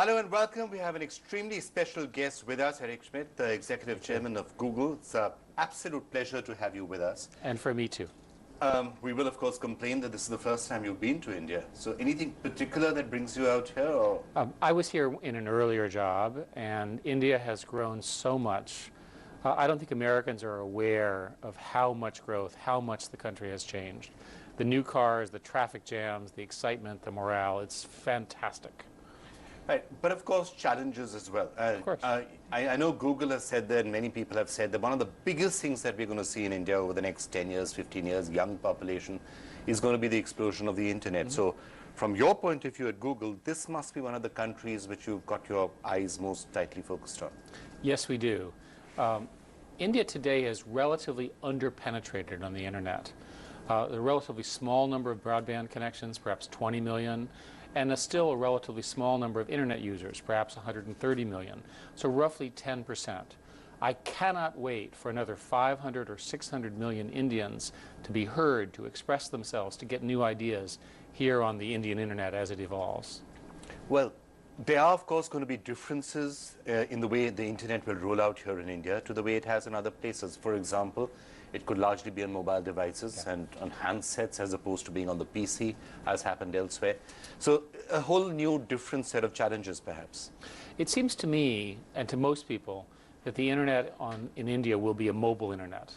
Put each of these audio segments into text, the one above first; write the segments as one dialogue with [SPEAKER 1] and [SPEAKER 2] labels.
[SPEAKER 1] Hello and welcome. We have an extremely special guest with us, Eric Schmidt, the Executive Chairman of Google. It's an absolute pleasure to have you with us.
[SPEAKER 2] And for me too.
[SPEAKER 1] We will, of course, complain that this is the first time you've been to India. So anything particular that brings you out here? Or?
[SPEAKER 2] I was here in an earlier job, and India has grown so much. I don't think Americans are aware of how much growth, how much the country has changed. The new cars, the traffic jams, the excitement, the morale, it's fantastic.
[SPEAKER 1] Right, but of course challenges as well.
[SPEAKER 2] Of course.
[SPEAKER 1] I know Google has said that, and many people have said that one of the biggest things that we're going to see in India over the next 10 years, 15 years, young population, is going to be the explosion of the internet. So from your point of view at Google, this must be one of the countries which you've got your eyes most tightly focused on.
[SPEAKER 2] Yes, we do. India today is relatively underpenetrated on the internet. A relatively small number of broadband connections, perhaps 20 million. And still a relatively small number of internet users, perhaps 130 million, so roughly 10%. I cannot wait for another 500 or 600 million Indians to be heard, to express themselves, to get new ideas here on the Indian internet as it evolves.
[SPEAKER 1] Well, there are, of course, going to be differences in the way the internet will roll out here in India to the way it has in other places. For example, it could largely be on mobile devices and on handsets as opposed to being on the PC, as happened elsewhere. So a whole new different set of challenges, perhaps.
[SPEAKER 2] It seems to me, and to most people, that the internet in India will be a mobile internet,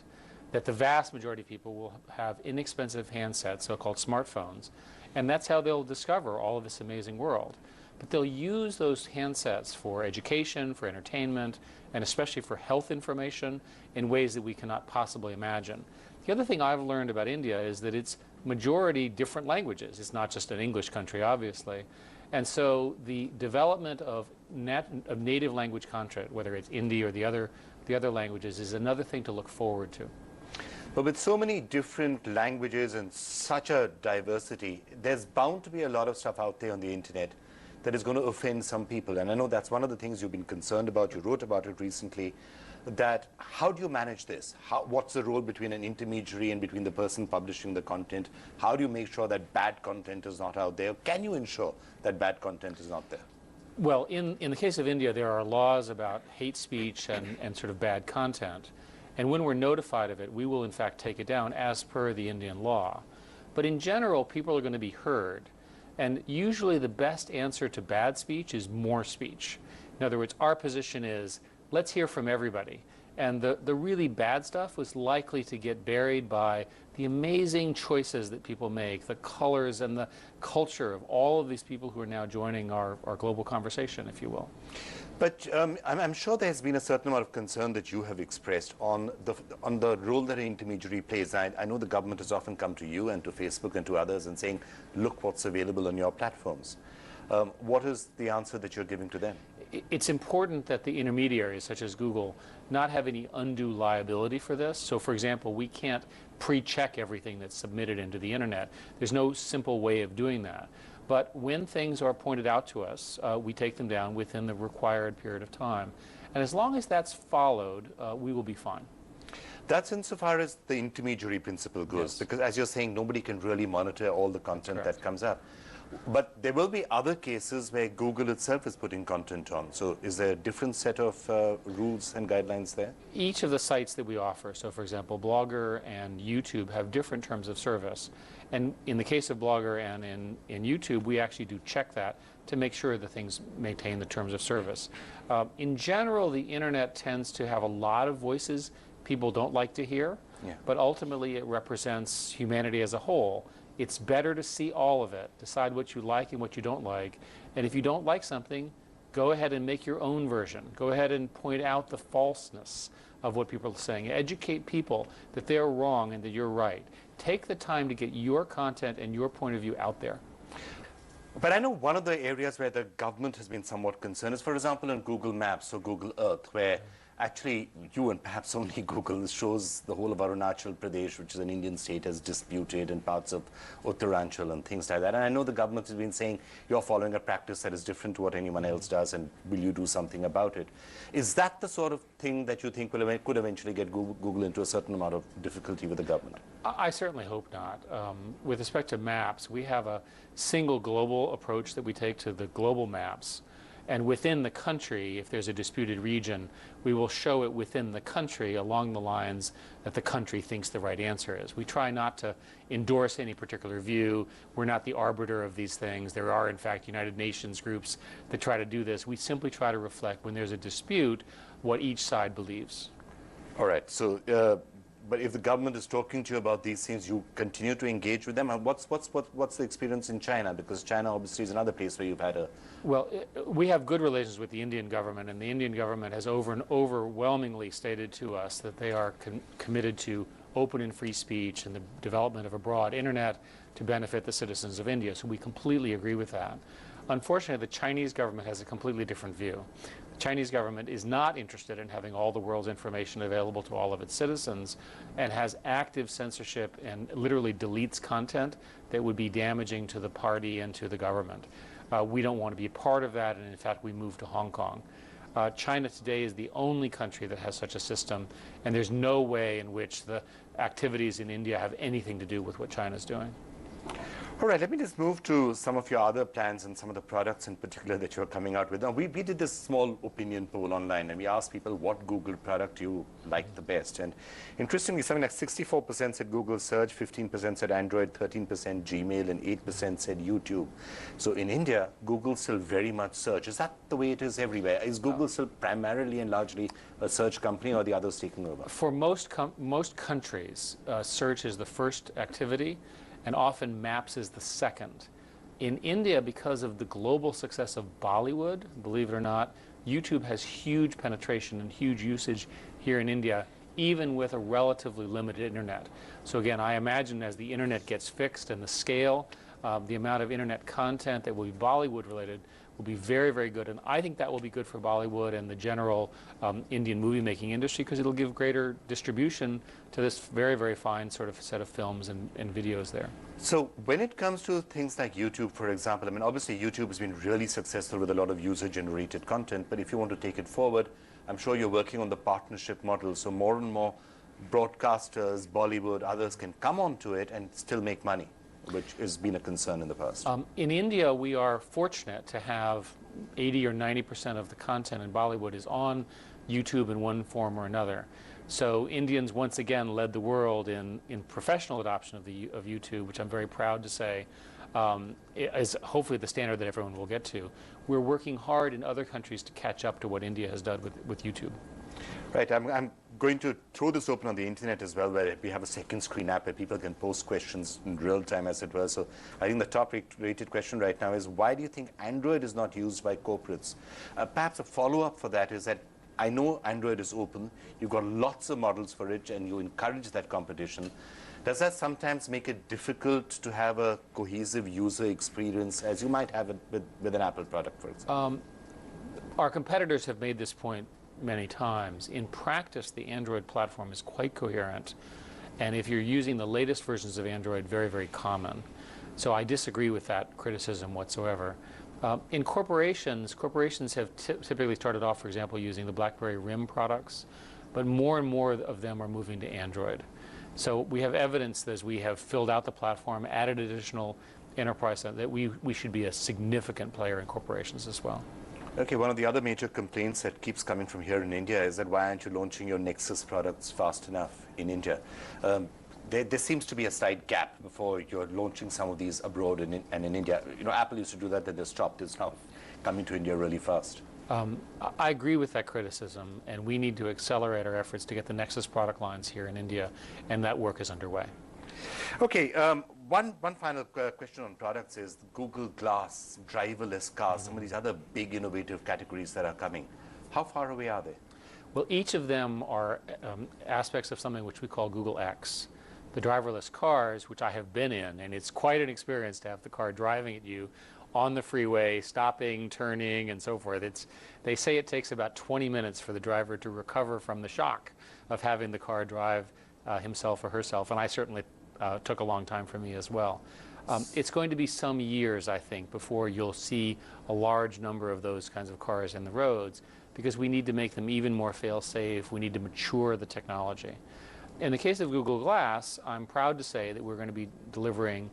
[SPEAKER 2] that the vast majority of people will have inexpensive handsets, so-called smartphones, and that's how they'll discover all of this amazing world. But they'll use those handsets for education, for entertainment, and especially for health information in ways that we cannot possibly imagine. The other thing I've learned about India is that it's majority different languages. It's not just an English country, obviously. And so the development of native language content, whether it's Hindi or the other languages, is another thing to look forward to.
[SPEAKER 1] But with so many different languages and such a diversity, there's bound to be a lot of stuff out there on the internet that is going to offend some people. And I know that's one of the things you've been concerned about. You wrote about it recently, that how do you manage this? What's the role between an intermediary and between the person publishing the content? How do you make sure that bad content is not out there? Can you ensure that bad content is not there?
[SPEAKER 2] Well, in the case of India, there are laws about hate speech and sort of bad content. And when we're notified of it, we will in fact take it down as per the Indian law. But in general, people are going to be heard. And usually the best answer to bad speech is more speech. In other words, our position is, let's hear from everybody. And the really bad stuff was likely to get buried by the amazing choices that people make, the colors and the culture of all of these people who are now joining our global conversation, if you will.
[SPEAKER 1] But I'm sure there's been a certain amount of concern that you have expressed on the role that an intermediary plays. I know the government has often come to you and to Facebook and to others and saying, look what's available on your platforms. What is the answer that you're giving to them?
[SPEAKER 2] It's important that the intermediaries, such as Google, not have any undue liability for this. So, for example, we can't pre-check everything that's submitted into the internet. There's no simple way of doing that. But when things are pointed out to us, we take them down within the required period of time. And as long as that's followed, we will be fine.
[SPEAKER 1] That's insofar as the intermediary principle goes,
[SPEAKER 2] Yes.
[SPEAKER 1] because as you're saying, nobody can really monitor all the content that comes up. But there will be other cases where Google itself is putting content on. So is there a different set of rules and guidelines there?
[SPEAKER 2] Each of the sites that we offer, so for example, Blogger and YouTube have different terms of service. And in the case of Blogger and in YouTube, we actually do check that to make sure that things maintain the terms of service. In general, the internet tends to have a lot of voices people don't like to hear, but ultimately it represents humanity as a whole. It's better to see all of it, decide what you like and what you don't like. And if you don't like something, go ahead and make your own version. Go ahead and point out the falseness of what people are saying. Educate people that they're wrong and that you're right. Take the time to get your content and your point of view out there.
[SPEAKER 1] But I know one of the areas where the government has been somewhat concerned is, for example, on Google Maps or Google Earth, where actually you and perhaps only Google shows the whole of Arunachal Pradesh, which is an Indian state, as disputed, and parts of Uttaranchal and things like that. And I know the government has been saying you're following a practice that is different to what anyone else does, and will you do something about it? Is that the sort of thing that you think could eventually get Google into a certain amount of difficulty with the government?
[SPEAKER 2] I certainly hope not. With respect to maps, we have a single global approach that we take to the global maps. And within the country, if there's a disputed region, we will show it within the country along the lines that the country thinks the right answer is. We try not to endorse any particular view. We're not the arbiter of these things. There are, in fact, United Nations groups that try to do this. We simply try to reflect, when there's a dispute, what each side believes.
[SPEAKER 1] All right. So, but if the government is talking to you about these things, you continue to engage with them. And what's the experience in China? Because China obviously is another place where you've had a.
[SPEAKER 2] Well, we have good relations with the Indian government, and the Indian government has overwhelmingly stated to us that they are committed to open and free speech and the development of a broad internet to benefit the citizens of India. So we completely agree with that. Unfortunately, the Chinese government has a completely different view. The Chinese government is not interested in having all the world's information available to all of its citizens, and has active censorship and literally deletes content that would be damaging to the party and to the government. We don't want to be a part of that, and in fact we moved to Hong Kong. China today is the only country that has such a system, and there's no way in which the activities in India have anything to do with what China's doing.
[SPEAKER 1] All right, let me just move to some of your other plans and some of the products in particular that you're coming out with. Now, we did this small opinion poll online, and we asked people what Google product you like the best. And interestingly, something like 64% said Google Search, 15% said Android, 13% Gmail, and 8% said YouTube. So in India, Google still very much search. Is that the way it is everywhere? Is Google still primarily and largely a search company, or are the others taking over?
[SPEAKER 2] For most countries, search is the first activity, and often maps is the second. In India, because of the global success of Bollywood, believe it or not, YouTube has huge penetration and huge usage here in India, even with a relatively limited internet. So again, I imagine as the internet gets fixed and the scale, the amount of internet content that will be Bollywood related will be very, very good. And I think that will be good for Bollywood and the general Indian movie making industry, because it'll give greater distribution to this very, very fine sort of set of films and videos there.
[SPEAKER 1] So when it comes to things like YouTube, for example, I mean, obviously YouTube has been really successful with a lot of user-generated content, but if you want to take it forward, I'm sure you're working on the partnership model, so more and more broadcasters, Bollywood, others can come onto it and still make money, which has been a concern in the past.
[SPEAKER 2] In India, we are fortunate to have 80 or 90% of the content in Bollywood is on YouTube in one form or another. So Indians once again led the world in professional adoption of YouTube, which I'm very proud to say is hopefully the standard that everyone will get to. We're working hard in other countries to catch up to what India has done with YouTube.
[SPEAKER 1] Right, I'm going to throw this open on the internet as well, where we have a second screen app where people can post questions in real time, as it were. So I think the top rated question right now is, why do you think Android is not used by corporates? Perhaps a follow-up for that is that I know Android is open, you've got lots of models for it, and you encourage that competition. Does that sometimes make it difficult to have a cohesive user experience as you might have it with an Apple product, for example?
[SPEAKER 2] Our competitors have made this point many times. In practice, the Android platform is quite coherent, and if you're using the latest versions of Android, very, very common. So I disagree with that criticism whatsoever. In corporations have typically started off, for example, using the BlackBerry RIM products, but more and more of them are moving to Android. So we have evidence that as we have filled out the platform, added additional enterprise, that we should be a significant player in corporations as well.
[SPEAKER 1] Okay, one of the other major complaints that keeps coming from here in India is that why aren't you launching your Nexus products fast enough in India? There seems to be a slight gap before you're launching some of these abroad and in India. You know, Apple used to do that, then they stopped. It's now coming to India really fast.
[SPEAKER 2] I agree with that criticism, and we need to accelerate our efforts to get the Nexus product lines here in India, and that work is underway.
[SPEAKER 1] Okay, one final question on products is Google Glass, driverless cars, some of these other big innovative categories that are coming. How far away are they?
[SPEAKER 2] Well, each of them are aspects of something which we call Google X. The driverless cars, which I have been in, and it's quite an experience to have the car driving at you on the freeway, stopping, turning, and so forth. They say it takes about 20 minutes for the driver to recover from the shock of having the car drive himself or herself, and I certainly took a long time for me as well. It's going to be some years, I think, before you'll see a large number of those kinds of cars in the roads, because we need to make them even more fail-safe. We need to mature the technology. In the case of Google Glass, I'm proud to say that we're going to be delivering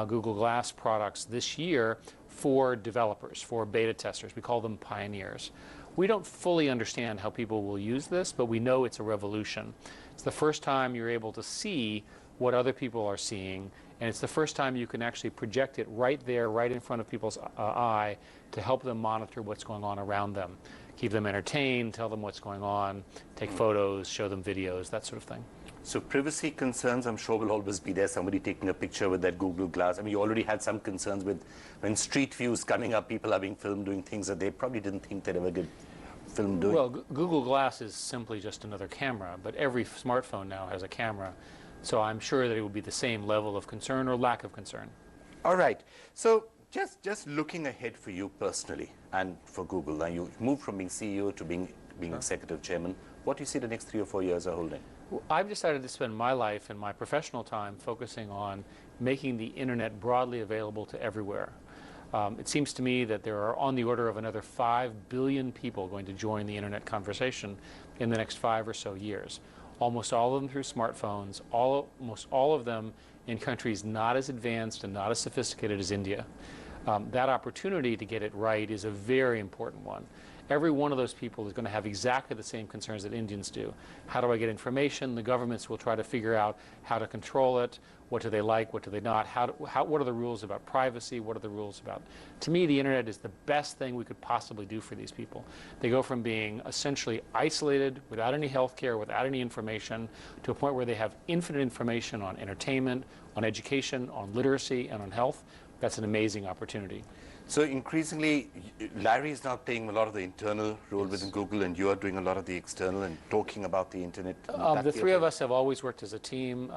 [SPEAKER 2] Google Glass products this year for developers, for beta testers. We call them pioneers. We don't fully understand how people will use this, but we know it's a revolution. It's the first time you're able to see what other people are seeing, and it's the first time you can actually project it right there, right in front of people's eye, to help them monitor what's going on around them. Keep them entertained, tell them what's going on, take photos, show them videos, that sort of thing.
[SPEAKER 1] So privacy concerns, I'm sure, will always be there. Somebody taking a picture with that Google Glass. I mean, you already had some concerns with when Street View's coming up, people are being filmed doing things that they probably didn't think they'd ever get filmed doing.
[SPEAKER 2] Well, Google Glass is simply just another camera, but every smartphone now has a camera. So I'm sure that it would be the same level of concern or lack of concern.
[SPEAKER 1] All right. So just looking ahead for you personally and for Google, now you moved from being CEO to being executive chairman. What do you see the next 3 or 4 years are holding?
[SPEAKER 2] I've decided to spend my life and my professional time focusing on making the internet broadly available to everywhere. It seems to me that there are on the order of another 5 billion people going to join the internet conversation in the next 5 or so years. Almost all of them through smartphones, almost all of them in countries not as advanced and not as sophisticated as India. That opportunity to get it right is a very important one. Every one of those people is going to have exactly the same concerns that Indians do. How do I get information? The governments will try to figure out how to control it. What do they like? What do they not? What are the rules about privacy? What are the rules about? To me, the internet is the best thing we could possibly do for these people. They go from being essentially isolated, without any health care, without any information, to a point where they have infinite information on entertainment, on education, on literacy, and on health. That's an amazing opportunity.
[SPEAKER 1] So increasingly, Larry is now playing a lot of the internal role within Google, and you are doing a lot of the external and talking about the internet.
[SPEAKER 2] The three of us have always worked as a team.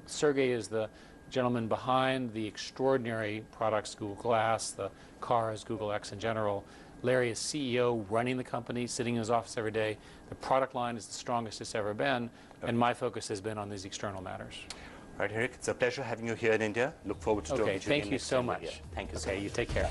[SPEAKER 2] Sergey is the gentleman behind the extraordinary products, Google Glass, the cars, Google X in general. Larry is CEO, running the company, sitting in his office every day. The product line is the strongest it's ever been, and my focus has been on these external matters.
[SPEAKER 1] All right, Eric, it's a pleasure having you here in India. Look forward to talking to you.
[SPEAKER 2] Okay, thank you so much.
[SPEAKER 1] Thank you so much.
[SPEAKER 2] Okay, you take care.